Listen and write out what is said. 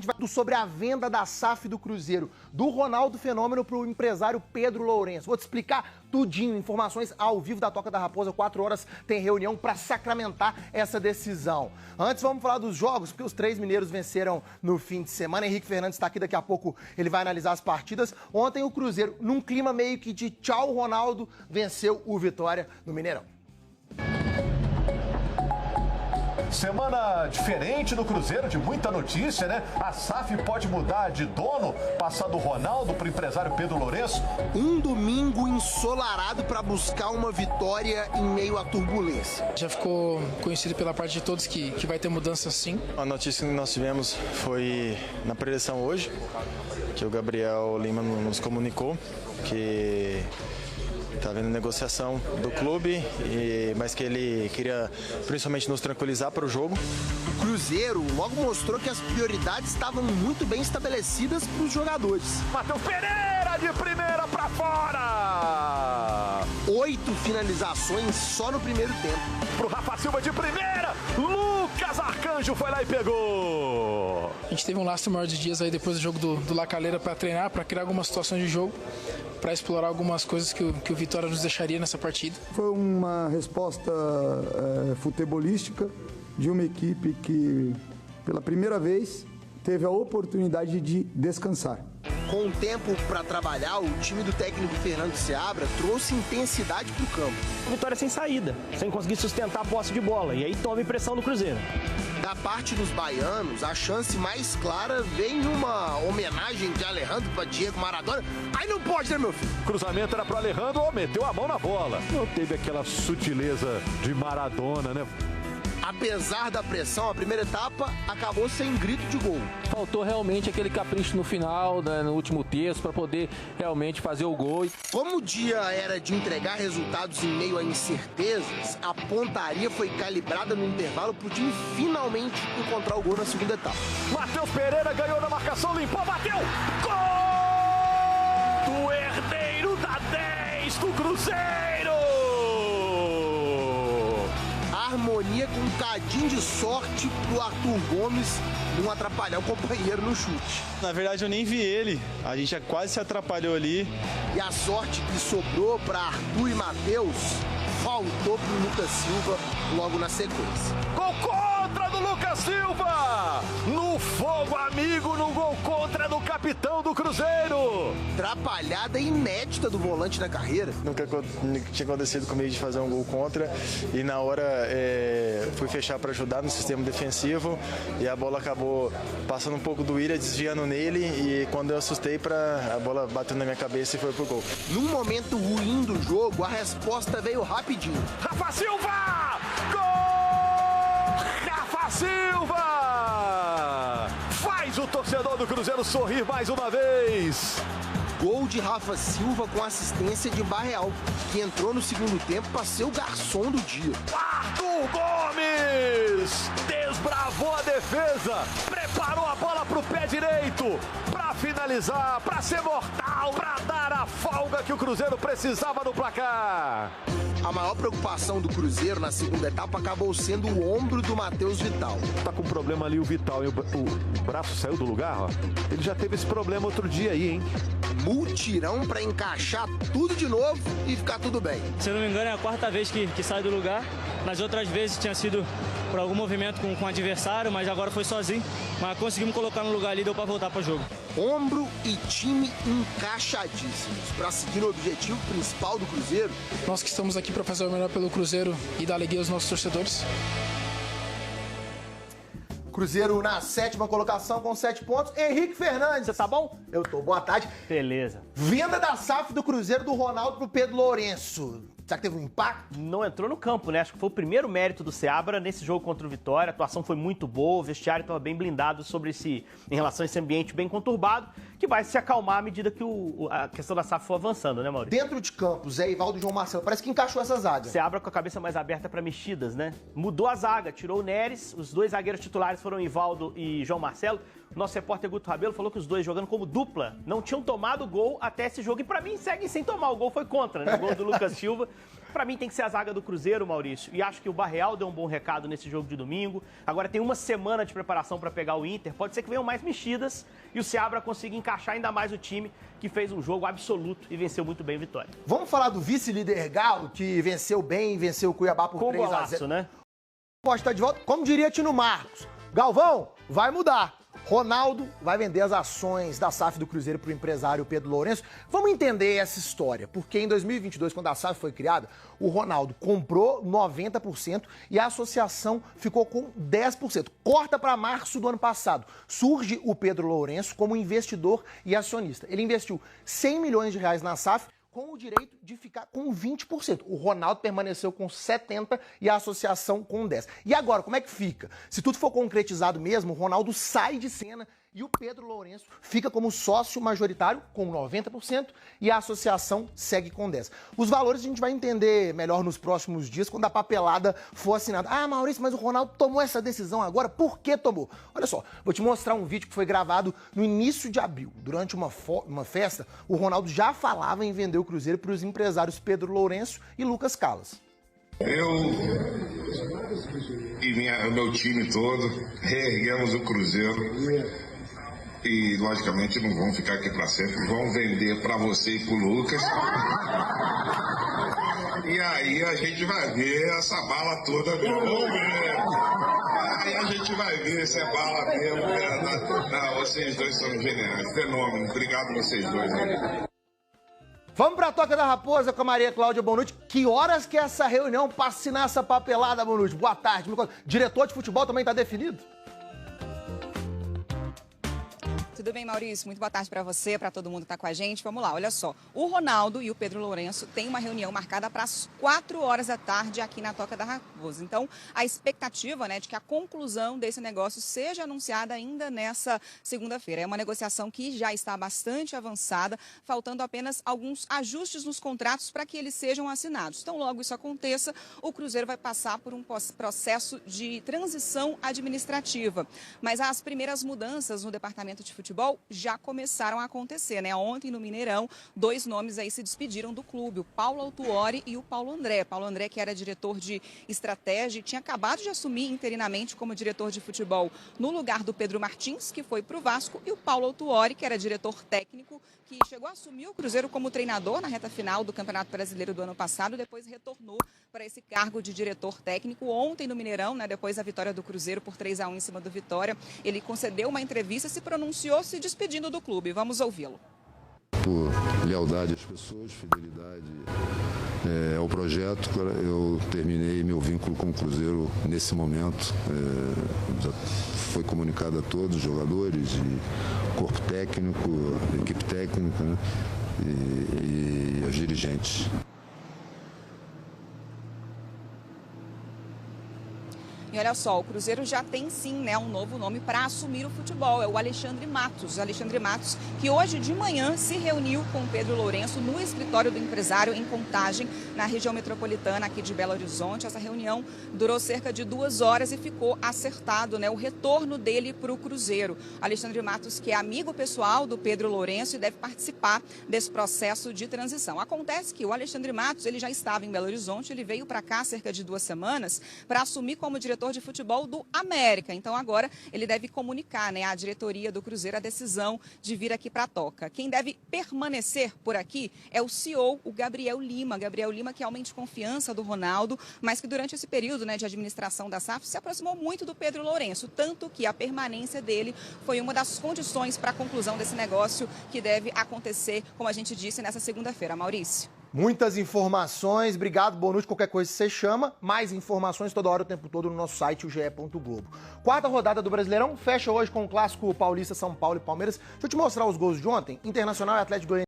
gente vai sobre a venda da SAF do Cruzeiro, do Ronaldo Fenômeno para o empresário Pedro Lourenço. Vou te explicar tudinho, informações ao vivo da Toca da Raposa, 4 horas tem reunião para sacramentar essa decisão. Antes vamos falar dos jogos, porque os 3 mineiros venceram no fim de semana. Henrique Fernandes está aqui, daqui a pouco ele vai analisar as partidas. Ontem o Cruzeiro, num clima meio que de tchau Ronaldo, venceu o Vitória no Mineirão. Semana diferente do Cruzeiro, de muita notícia, né? A SAF pode mudar de dono, passar do Ronaldo para o empresário Pedro Lourenço. Um domingo ensolarado para buscar uma vitória em meio à turbulência. Já ficou conhecido pela parte de todos que vai ter mudança sim. A notícia que nós tivemos foi na preleção hoje, que o Gabriel Lima nos comunicou que está havendo negociação do clube, mas que ele queria principalmente nos tranquilizar para o jogo. O Cruzeiro logo mostrou que as prioridades estavam muito bem estabelecidas para os jogadores. Matheus Pereira de primeira para fora! 8 finalizações só no primeiro tempo. Pro Rafa Silva de primeira, Lucas Arcanjo foi lá e pegou! A gente teve um lastro maior de dias aí depois do jogo do La Calera para treinar, para criar algumas situações de jogo, para explorar algumas coisas que o Vitória nos deixaria nessa partida. Foi uma resposta futebolística de uma equipe que, pela primeira vez, teve a oportunidade de descansar. Com o tempo para trabalhar, o time do técnico Fernando Seabra trouxe intensidade para o campo. Vitória sem saída, sem conseguir sustentar a posse de bola, e aí tome pressão do Cruzeiro. Da parte dos baianos, a chance mais clara vem numa homenagem de Alejandro para Diego Maradona. Aí não pode, né, meu filho? Cruzamento era pro Alejandro, meteu a mão na bola. Não teve aquela sutileza de Maradona, né? Apesar da pressão, a primeira etapa acabou sem grito de gol. Faltou realmente aquele capricho no final, né, no último terço, para poder realmente fazer o gol. Como o dia era de entregar resultados em meio a incertezas, a pontaria foi calibrada no intervalo para o time finalmente encontrar o gol na segunda etapa. Matheus Pereira ganhou na marcação, limpou, bateu! Gol! Do herdeiro da 10 do Cruzeiro! Harmonia com um cadinho de sorte pro Arthur Gomes não atrapalhar o companheiro no chute. Na verdade eu nem vi ele, a gente quase se atrapalhou ali. E a sorte que sobrou para Arthur e Matheus faltou pro Lucas Silva logo na sequência. Gol contra do Lucas Silva! No fogo amigo, no gol contra do capitão do Cruzeiro! Atrapalhada inédita do volante na carreira. Nunca tinha acontecido comigo de fazer um gol contra, e na hora fui fechar para ajudar no sistema defensivo, e a bola acabou passando um pouco do Willian, desviando nele, e quando eu assustei, a bola bateu na minha cabeça e foi pro gol. Num momento ruim do jogo, a resposta veio rapidinho. Rafa Silva! Gol! Rafa Silva! Faz o torcedor do Cruzeiro sorrir mais uma vez! Gol de Rafa Silva com assistência de Barreal, que entrou no segundo tempo para ser o garçom do dia. Arthur Gomes desbravou a defesa, preparou a bola pro pé direito, para finalizar, para ser mortal, para dar a folga que o Cruzeiro precisava no placar. A maior preocupação do Cruzeiro na segunda etapa acabou sendo o ombro do Matheus Vital. Tá com problema ali o Vital, e o braço saiu do lugar, ó. Ele já teve esse problema outro dia aí, hein? Multirão para encaixar tudo de novo e ficar tudo bem. Se eu não me engano, é a 4ª vez que sai do lugar. Nas outras vezes tinha sido por algum movimento com o adversário, mas agora foi sozinho. Mas conseguimos colocar no lugar ali e deu para voltar para o jogo. Ombro e time encaixadíssimos para seguir o objetivo principal do Cruzeiro. Nós que estamos aqui para fazer o melhor pelo Cruzeiro e dar alegria aos nossos torcedores. Cruzeiro na 7ª colocação com 7 pontos. Henrique Fernandes. Você tá bom? Eu tô. Boa tarde. Beleza. Venda da SAF do Cruzeiro do Ronaldo pro Pedro Lourenço. Será que teve um impacto? Não entrou no campo, né? Acho que foi o primeiro mérito do Seabra nesse jogo contra o Vitória. A atuação foi muito boa, o vestiário estava bem blindado em relação a esse ambiente bem conturbado, que vai se acalmar à medida que a questão da SAF for avançando, né, Maurício? Dentro de campo, Zé Ivaldo e João Marcelo, parece que encaixou essa zaga. Seabra com a cabeça mais aberta para mexidas, né? Mudou a zaga, tirou o Neres, os 2 zagueiros titulares foram Ivaldo e João Marcelo. O nosso repórter Guto Rabelo falou que os 2 jogando como dupla não tinham tomado gol até esse jogo, e para mim seguem sem tomar. O gol foi contra, né? O gol do Lucas Silva. pra mim tem que ser a zaga do Cruzeiro, Maurício, e acho que o Barreal deu um bom recado nesse jogo de domingo. Agora tem uma semana de preparação para pegar o Inter, pode ser que venham mais mexidas e o Seabra consiga encaixar ainda mais o time que fez um jogo absoluto e venceu muito bem a Vitória. Vamos falar do vice-líder Galo, que venceu bem, venceu o Cuiabá por 3-0. Né? Pode estar de volta, como diria Tino Marcos. Galvão, vai mudar. Ronaldo vai vender as ações da SAF do Cruzeiro para o empresário Pedro Lourenço. Vamos entender essa história, porque em 2022, quando a SAF foi criada, o Ronaldo comprou 90% e a associação ficou com 10%. Corta para março do ano passado. Surge o Pedro Lourenço como investidor e acionista. Ele investiu 100 milhões de reais na SAF, com o direito de ficar com 20%. O Ronaldo permaneceu com 70% e a associação com 10%. E agora, como é que fica? Se tudo for concretizado mesmo, o Ronaldo sai de cena e o Pedro Lourenço fica como sócio majoritário com 90% e a associação segue com 10%. Os valores a gente vai entender melhor nos próximos dias, quando a papelada for assinada. Ah, Maurício, mas o Ronaldo tomou essa decisão agora. Por que tomou? Olha só, vou te mostrar um vídeo que foi gravado no início de abril. Durante uma festa, o Ronaldo já falava em vender o Cruzeiro para os empresários Pedro Lourenço e Lucas Callas. Eu e meu time todo reerguemos o Cruzeiro. E, logicamente, não vão ficar aqui para sempre, vão vender para você e para o Lucas. E aí a gente vai ver essa bala toda mesmo. Vamos ver. Aí a gente vai ver se é bala mesmo. Não, vocês dois são geniais, fenômeno. Obrigado vocês dois. Vamos para a Toca da Raposa com a Maria Cláudia Bonucci. Que horas que é essa reunião para assinar essa papelada, Bonucci? Boa tarde. Diretor de futebol também está definido? Tudo bem, Maurício? Muito boa tarde para você, para todo mundo que está com a gente. Vamos lá, olha só. O Ronaldo e o Pedro Lourenço têm uma reunião marcada para as 4 horas da tarde aqui na Toca da Raposa. Então, a expectativa, né, de que a conclusão desse negócio seja anunciada ainda nessa segunda-feira. É uma negociação que já está bastante avançada, faltando apenas alguns ajustes nos contratos para que eles sejam assinados. Então, logo isso aconteça, o Cruzeiro vai passar por um processo de transição administrativa. Mas as primeiras mudanças no departamento de futebol já começaram a acontecer, né? Ontem no Mineirão, 2 nomes aí se despediram do clube, o Paulo Autuori e o Paulo André. Paulo André, que era diretor de estratégia, tinha acabado de assumir interinamente como diretor de futebol no lugar do Pedro Martins, que foi para o Vasco, e o Paulo Autuori, que era diretor técnico, que chegou a assumir o Cruzeiro como treinador na reta final do Campeonato Brasileiro do ano passado, depois retornou para esse cargo de diretor técnico. Ontem no Mineirão, né, depois da vitória do Cruzeiro por 3-1 em cima do Vitória, ele concedeu uma entrevista e se pronunciou se despedindo do clube. Vamos ouvi-lo. Por lealdade às pessoas, fidelidade ao projeto, eu terminei meu vínculo com o Cruzeiro nesse momento. Já foi comunicado a todos os jogadores, e corpo técnico, equipe técnica, né, e aos dirigentes. E olha só, o Cruzeiro já tem sim, né, um novo nome para assumir o futebol, é o Alexandre Matos. Alexandre Matos, que hoje de manhã se reuniu com o Pedro Lourenço no escritório do empresário em Contagem, na região metropolitana aqui de Belo Horizonte. Essa reunião durou cerca de 2 horas e ficou acertado, né, o retorno dele para o Cruzeiro. Alexandre Matos, que é amigo pessoal do Pedro Lourenço e deve participar desse processo de transição. Acontece que o Alexandre Matos, ele já estava em Belo Horizonte, ele veio para cá há cerca de 2 semanas para assumir como diretor de futebol do América. Então agora ele deve comunicar, né, à diretoria do Cruzeiro a decisão de vir aqui para a Toca. Quem deve permanecer por aqui é o CEO, o Gabriel Lima. Gabriel Lima, que é homem de confiança do Ronaldo, mas que durante esse período, né, de administração da SAF se aproximou muito do Pedro Lourenço, tanto que a permanência dele foi uma das condições para a conclusão desse negócio que deve acontecer, como a gente disse, nessa segunda-feira. Maurício. Muitas informações, obrigado, Bonucci, qualquer coisa você chama, mais informações toda hora, o tempo todo no nosso site, o ge.globo. 4ª rodada do Brasileirão, fecha hoje com o clássico paulista São Paulo e Palmeiras. Deixa eu te mostrar os gols de ontem, Internacional e Atlético Goianiense.